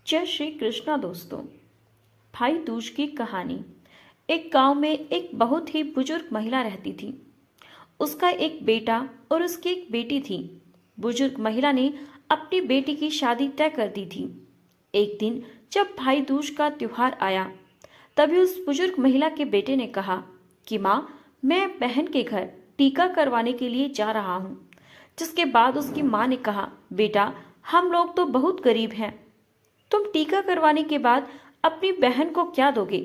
जय श्री कृष्णा दोस्तों। भाई दूज की कहानी। एक गांव में एक बहुत ही बुजुर्ग महिला रहती थी। उसका एक बेटा और उसकी एक बेटी थी। बुजुर्ग महिला ने अपनी बेटी की शादी तय कर दी थी। एक दिन जब भाई दूज का त्योहार आया, तभी उस बुजुर्ग महिला के बेटे ने कहा कि माँ, मैं बहन के घर टीका करवाने के लिए जा रहा हूँ। जिसके बाद उसकी माँ ने कहा, बेटा, हम लोग तो बहुत गरीब हैं, तुम टीका करवाने के बाद अपनी बहन को क्या दोगे।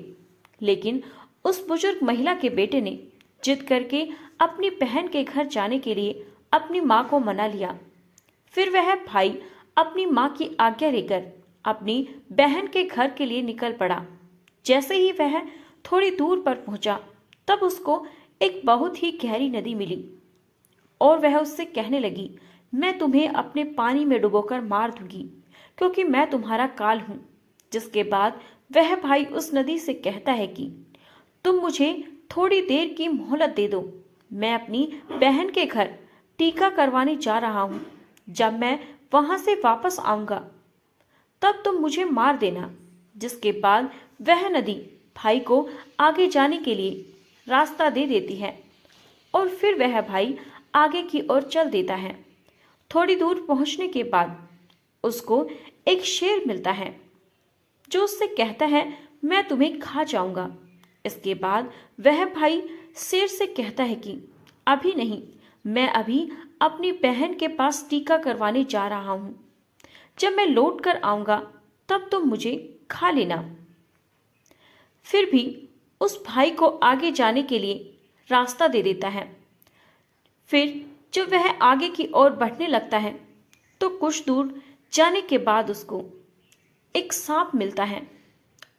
लेकिन उस बुजुर्ग महिला के बेटे ने जिद करके अपनी बहन के घर जाने के लिए अपनी माँ को मना लिया। फिर वह भाई अपनी माँ की आज्ञा लेकर अपनी बहन के घर के लिए निकल पड़ा। जैसे ही वह थोड़ी दूर पर पहुंचा, तब उसको एक बहुत ही गहरी नदी मिली और वह उससे कहने लगी, मैं तुम्हें अपने पानी में डुबोकर मार दूंगी, क्योंकि मैं तुम्हारा काल हूं। जिसके बाद वह भाई उस नदी से कहता है कि तुम मुझे थोड़ी देर की मोहलत दे दो, मैं अपनी बहन के घर टीका करवाने जा रहा हूं। जब मैं वहां से वापस आऊंगा, तब तुम मुझे मार देना। जिसके बाद वह नदी भाई को आगे जाने के लिए रास्ता दे देती है और फिर वह भाई आगे की ओर चल देता है। थोड़ी दूर पहुंचने के बाद उसको एक शेर मिलता है जो उससे कहता है, मैं तुम्हें खा जाऊंगा। इसके बाद वह भाई शेर से कहता है कि अभी नहीं, मैं अभी अपनी बहन के पास टीका करवाने जा रहा हूं। जब मैं लौट कर आऊंगा, तब तुम मुझे खा लेना। फिर भी उस भाई को आगे जाने के लिए रास्ता दे देता है। फिर जब वह आगे की ओर बढ़ने लगता है, तो कुछ दूर जाने के बाद उसको एक सांप मिलता है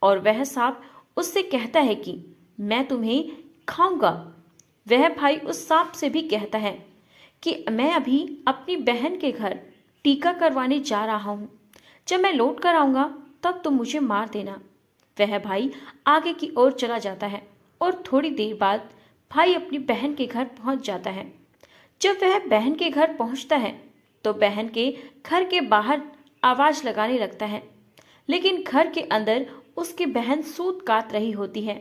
और वह सांप उससे कहता है कि मैं तुम्हें खाऊंगा। वह भाई उस सांप से भी कहता है कि मैं अभी अपनी बहन के घर टीका करवाने जा रहा हूं। जब मैं लौट कर आऊंगा, तब तुम मुझे मार देना। वह भाई आगे की ओर चला जाता है और थोड़ी देर बाद भाई अपनी बहन के घर पहुंच जाता है। जब वह बहन के घर पहुंचता है, तो बहन के घर के बाहर आवाज लगाने लगता है, लेकिन घर के अंदर उसकी बहन सूत काट रही होती है।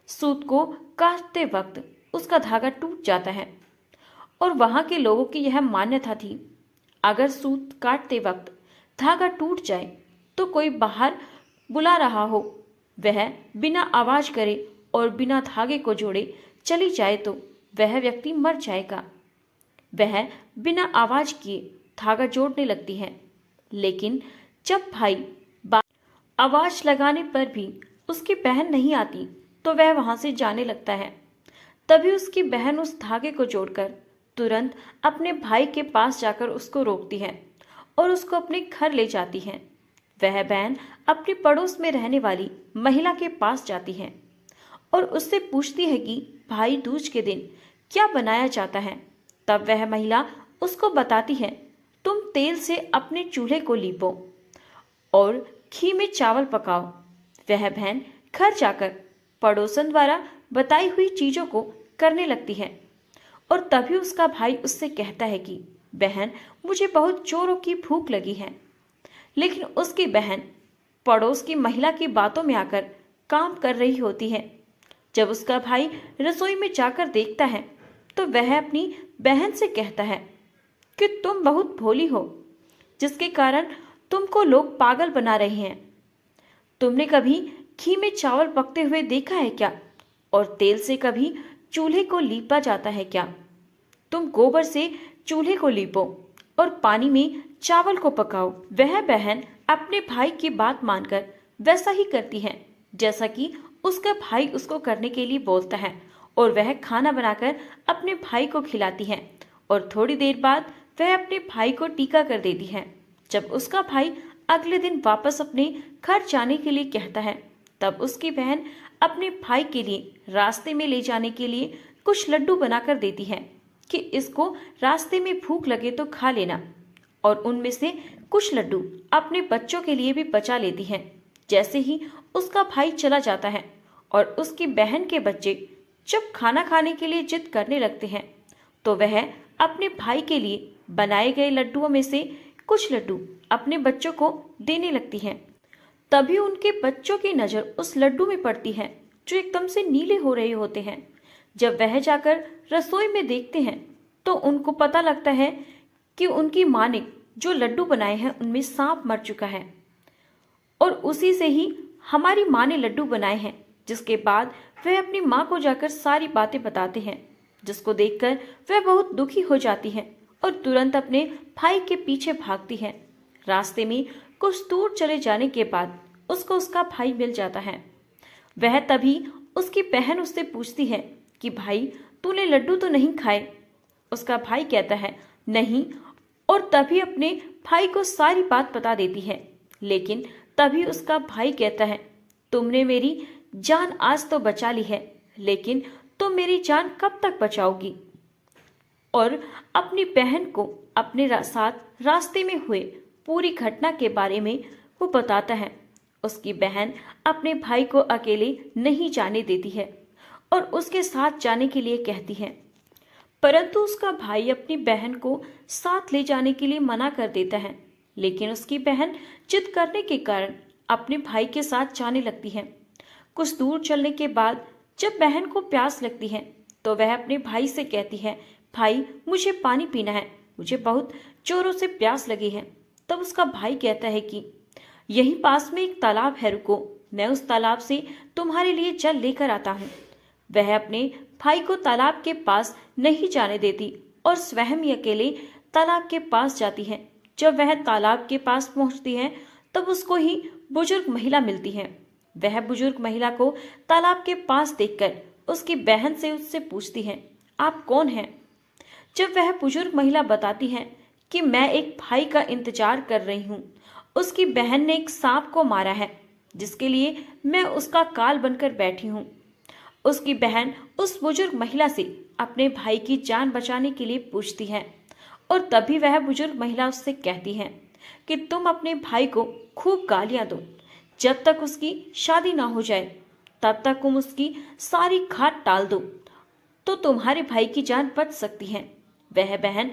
सूत को काटते वक्त उसका धागा टूट जाता है और वहां के लोगों की यह मान्यता थी, अगर सूत काटते वक्त धागा टूट जाए तो कोई बाहर बुला रहा हो, वह बिना आवाज करे और बिना धागे को जोड़े चली जाए तो वह व्यक्ति मर जाएगा। वह बिना आवाज किए धागा जोड़ने लगती है, लेकिन जब भाई आवाज लगाने पर भी उसकी बहन नहीं आती, तो वह वहां से जाने लगता है। तभी उसकी बहन उस धागे को जोड़कर तुरंत अपने भाई के पास जाकर उसको रोकती है और उसको अपने घर ले जाती है। वह बहन अपने पड़ोस में रहने वाली महिला के पास जाती है और उससे पूछती है कि भाई दूज के दिन क्या बनाया जाता है। तब वह महिला उसको बताती है, तुम तेल से अपने चूल्हे को लीपो और घी में चावल पकाओ। वह बहन घर जाकर पड़ोसन द्वारा बताई हुई चीजों को करने लगती है और तभी उसका भाई उससे कहता है कि बहन, मुझे बहुत जोरों की भूख लगी है। लेकिन उसकी बहन पड़ोस की महिला की बातों में आकर काम कर रही होती है। जब उसका भाई रसोई में जाकर देखता है, तो वह अपनी बहन से कहता है कि तुम बहुत भोली हो, जिसके कारण तुमको लोग पागल बना रहे हैं। तुमने कभी घी में चावल पकते हुए देखा है क्या? और तेल से कभी चूल्हे को लीपा जाता है क्या? तुम गोबर से चूल्हे को लीपो और पानी में चावल को पकाओ। वह बहन अपने भाई की बात मानकर वैसा ही करती है जैसा कि उसका भाई उसको करने के लिए बोलता है और वह खाना बनाकर अपने भाई को खिलाती है और थोड़ी देर बाद वह अपने भाई को टीका कर देती है। जब उसका भाई अगले दिन वापस अपने घर जाने के लिए कहता है, तब उसकी बहन अपने भाई के लिए रास्ते में ले जाने के लिए कुछ लड्डू बनाकर देती है कि इसको रास्ते में भूख लगे तो खा लेना, और उनमें से कुछ लड्डू अपने बच्चों के लिए भी बचा लेती है। जैसे ही उसका भाई चला जाता है और उसकी बहन के बच्चे जब खाना खाने के लिए जिद करने लगते हैं, तो वह अपने भाई के लिए बनाए गए लड्डुओं में से कुछ लड्डू अपने बच्चों को देने लगती हैं। तभी उनके बच्चों की नजर उस लड्डू में पड़ती है जो एकदम से नीले हो रहे होते हैं। जब वह जाकर रसोई में देखते हैं तो उनको पता लगता है कि उनकी माँ ने जो लड्डू बनाए हैं उनमें सांप मर चुका है और उसी से ही हमारी माँ ने लड्डू बनाए हैं। जिसके बाद वह अपनी माँ को जाकर सारी बातें बताते हैं, जिसको देखकर वह बहुत दुखी हो जाती है और तुरंत अपने भाई के पीछे भागती है। रास्ते में कुछ दूर चले जाने के बाद उसको उसका भाई मिल जाता है। वह तभी उसकी बहन उससे पूछती है कि भाई तूने लड्डू तो नहीं खाए। उसका भाई कहता है नहीं, और तभी अपने भाई को सारी बात बता देती है। लेकिन तभी उसका भाई कहता है तुमने मेरी जान आज तो बचा ली है, लेकिन तुम मेरी जान कब तक बचाओगी। और अपनी बहन को अपने साथ रास्ते में हुए पूरी घटना के बारे में वो बताता है। उसकी बहन अपने भाई को अकेले नहीं जाने देती है और उसके साथ जाने के लिए कहती है, परंतु उसका भाई अपनी बहन को साथ ले जाने के लिए मना कर देता है। लेकिन उसकी बहन जिद करने के कारण अपने भाई के साथ जाने लगती है। कुछ दूर चलने के बाद जब बहन को प्यास लगती है तो वह अपने भाई से कहती है भाई मुझे पानी पीना है, मुझे बहुत जोरों से प्यास लगी है। तब उसका भाई कहता है कि यहीं पास में एक तालाब है, रुको, मैं उस तालाब से तुम्हारे लिए जल लेकर आता हूँ। वह अपने भाई को तालाब के पास नहीं जाने देती और स्वयं ही अकेले तालाब के पास जाती है। जब वह तालाब के पास पहुंचती है तब उसको ही बुजुर्ग महिला मिलती है। वह बुजुर्ग महिला को तालाब के पास देखकर उसकी बहन से उससे पूछती है आप कौन हैं। जब वह बुजुर्ग महिला बताती है कि मैं एक भाई का इंतजार कर रही हूँ, उसकी बहन ने एक सांप को मारा है जिसके लिए मैं उसका काल बनकर बैठी हूँ। उसकी बहन उस बुजुर्ग महिला से अपने भाई की जान बचाने के लिए पूछती है और तभी वह बुजुर्ग महिला उससे कहती है कि तुम अपने भाई को खूब गालियां दो, जब तक उसकी शादी ना हो जाए तब तक तुम उसकी सारी घात टाल दो तो तुम्हारे भाई की जान बच सकती है। वह बहन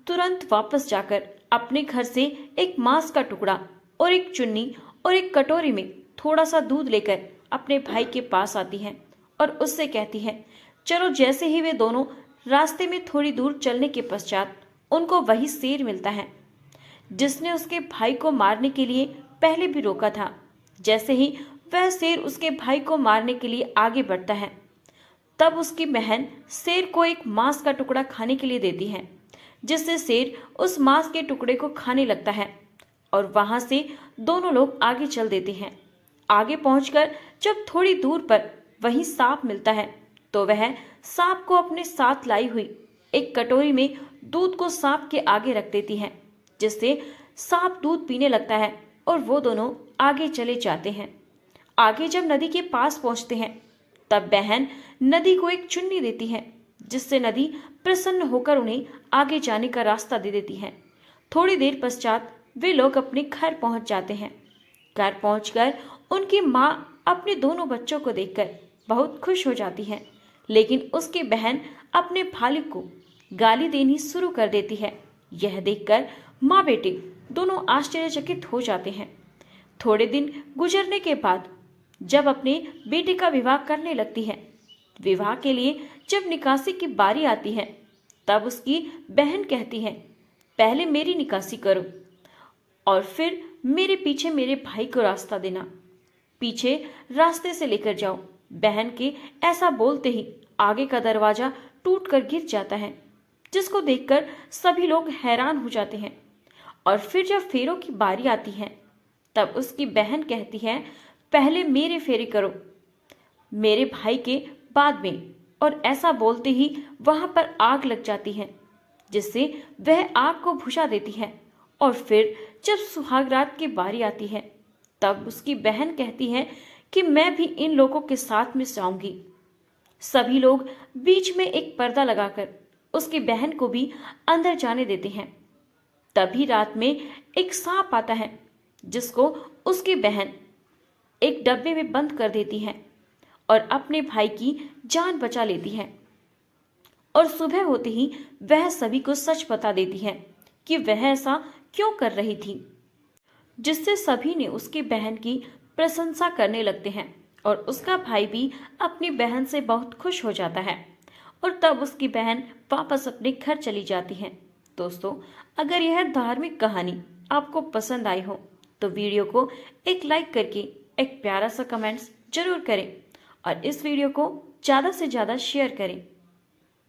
तुरंत वापस जाकर अपने घर से एक मांस का टुकड़ा और एक चुन्नी और एक कटोरी में थोड़ा सा दूध लेकर अपने भाई के पास आती है और उससे कहती है चलो। जैसे ही वे दोनों रास्ते में थोड़ी दूर चलने के पश्चात उनको वही शेर मिलता है जिसने उसके भाई को मारने के लिए पहले भी रोका था। जैसे ही वह शेर उसके भाई को मारने के लिए आगे बढ़ता है तब उसकी बहन शेर को एक मांस का टुकड़ा खाने के लिए देती है, जिससे शेर उस मांस के टुकड़े को खाने लगता है और वहां से दोनों लोग आगे चल देते हैं। आगे पहुंचकर जब थोड़ी दूर पर वहीं सांप मिलता है तो वह सांप को अपने साथ लाई हुई एक कटोरी में दूध को सांप के आगे रख देती है, जिससे सांप दूध पीने लगता है और वो दोनों आगे चले जाते हैं। आगे जब नदी के पास पहुंचते हैं तब बहन नदी को एक चुन्नी देती है, जिससे नदी प्रसन्न होकर उन्हें आगे जाने का रास्ता दे देती है। थोड़ी देर पश्चात वे लोग अपने घर पहुंच जाते हैं। घर पहुंचकर उनकी माँ अपने दोनों बच्चों को देखकर बहुत खुश हो जाती है, लेकिन उसकी बहन अपने भाई को गाली देनी शुरू कर देती है। यह देखकर माँ बेटे दोनों आश्चर्यचकित हो जाते हैं। थोड़े दिन गुजरने के बाद जब अपने बेटे का विवाह करने लगती है, विवाह के लिए जब निकासी की बारी आती है तब उसकी बहन कहती है पहले मेरी निकासी करो और फिर मेरे पीछे मेरे भाई को रास्ता देना, पीछे रास्ते से लेकर जाओ। बहन के ऐसा बोलते ही आगे का दरवाजा टूटकर गिर जाता है, जिसको देखकर सभी लोग हैरान हो जाते हैं। और फिर जब फेरों की बारी आती है तब उसकी बहन कहती है पहले मेरे फेरे करो मेरे भाई के बाद में, और ऐसा बोलते ही वहां पर आग लग जाती है, जिससे वह आग को बुझा देती है। और फिर जब सुहागरात की बारी आती है तब उसकी बहन कहती है कि मैं भी इन लोगों के साथ में जाऊंगी। सभी लोग बीच में एक पर्दा लगाकर उसकी बहन को भी अंदर जाने देते हैं। तभी रात में एक सांप आता है, जिसको उसकी बहन एक डब्बे में बंद कर देती है और अपने भाई की जान बचा लेती है। और सुबह होते ही वह सभी को सच बता देती है कि वह ऐसा क्यों कर रही थी, जिससे सभी ने उसकी बहन की प्रशंसा करने लगते हैं और उसका भाई भी अपनी बहन से बहुत खुश हो जाता है और तब उसकी बहन वापस अपने घर चली जाती है। दोस्तों, अगर यह धार्मिक कहानी आपको पसंद आई हो तो वीडियो को एक लाइक करके एक प्यारा सा कमेंट्स जरूर करें और इस वीडियो को ज़्यादा से ज़्यादा शेयर करें